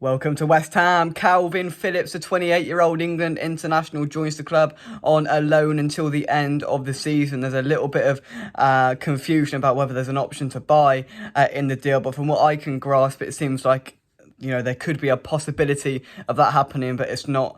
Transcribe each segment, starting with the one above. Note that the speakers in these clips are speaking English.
Welcome to West Ham. Kalvin Phillips, the 28-year-old England international, joins the club on a loan until the end of the season. There's a little bit of confusion about whether there's an option to buy in the deal, but from what I can grasp, it seems like there could be a possibility of that happening, but it's not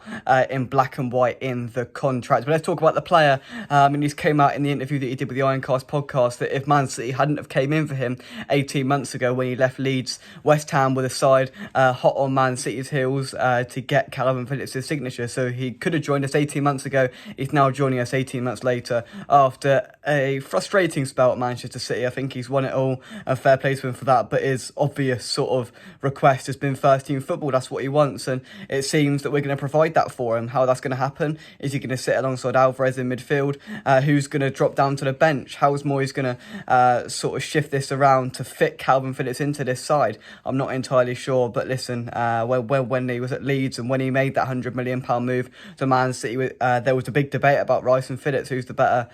in black and white in the contract. But let's talk about the player. And he came out in the interview that he did with the Ironcast podcast that if Man City hadn't have came in for him 18 months ago when he left Leeds, West Ham were the side hot on Man City's heels to get Kalvin Phillips' signature. So he could have joined us 18 months ago. He's now joining us 18 months later after a frustrating spell at Manchester City. I think he's won it all, and fair play to him for that. But his obvious sort of request has been first team football. That's what he wants, and it seems that we're going to provide that for him. How that's going to happen? Is he going to sit alongside Alvarez in midfield? Who's going to drop down to the bench? How's Moyes going to sort of shift this around to fit Kalvin Phillips into this side? I'm not entirely sure, but listen, when he was at Leeds and when he made that £100 million move to Man City, there was a big debate about Rice and Phillips, who's the better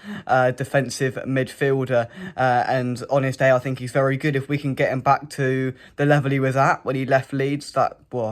defensive midfielder, and on his day I think he's very good. If we can get him back to the level he was at when he left Leeds,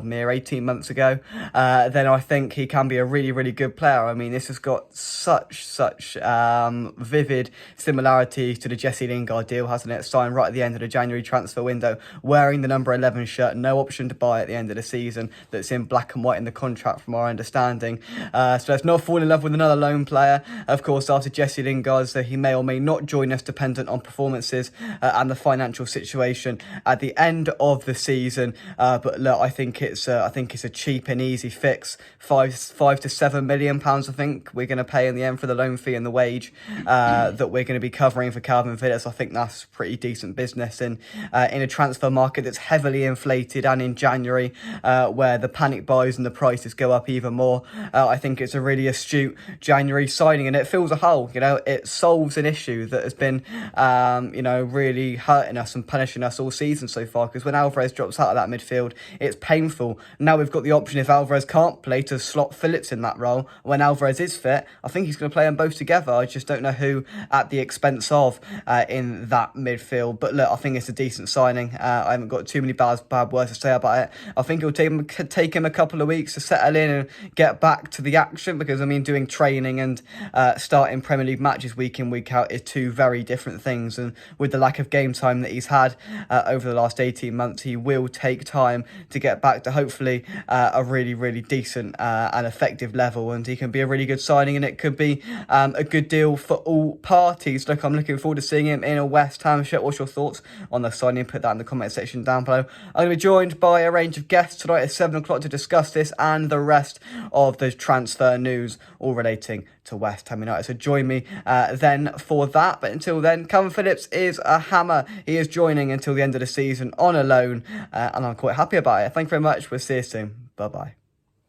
mere 18 months ago, then I think he can be a really, really good player. I mean, this has got such vivid similarities to the Jesse Lingard deal, hasn't it? Signed right at the end of the January transfer window, wearing the number 11 shirt, no option to buy at the end of the season. That's in black and white in the contract from our understanding. So let's not fall in love with another loan player. Of course, after Jesse Lingard, so he may or may not join us dependent on performances and the financial situation at the end of the season. But look, I think it's a cheap and easy fix. £5 to £7 million, I think we're going to pay in the end for the loan fee and the wage that we're going to be covering for Kalvin Phillips. I think that's pretty decent business in a transfer market that's heavily inflated, and in January where the panic buys and the prices go up even more. I think it's a really astute January signing, and it fills a hole. It solves an issue that has been really hurting us and punishing us all season so far, because when Alvarez drops out of that midfield, it's painful. Now we've got the option, if Alvarez can't play, to slot Phillips in that role. When Alvarez is fit, I think he's going to play them both together. I just don't know who at the expense of in that midfield. But look, I think it's a decent signing. I haven't got too many bad words to say about it. I think it'll take him a couple of weeks to settle in and get back to the action, because doing training and starting Premier League matches week in, week out is two very different things, and with the lack of game time that he's had over the last 18 months, he will take time to get back to hopefully a really, really decent and effective level, and he can be a really good signing, and it could be a good deal for all parties. Look, I'm looking forward to seeing him in a West Ham shirt. What's your thoughts on the signing? Put that in the comment section down below. I'm going to be joined by a range of guests tonight at 7 o'clock to discuss this and the rest of the transfer news, all relating to West Ham United. So join me then for that. But until then, Kalvin Phillips is a hammer. He is joining until the end of the season on a loan, and I'm quite happy about it. Thank you very much. We'll see you soon. Bye-bye.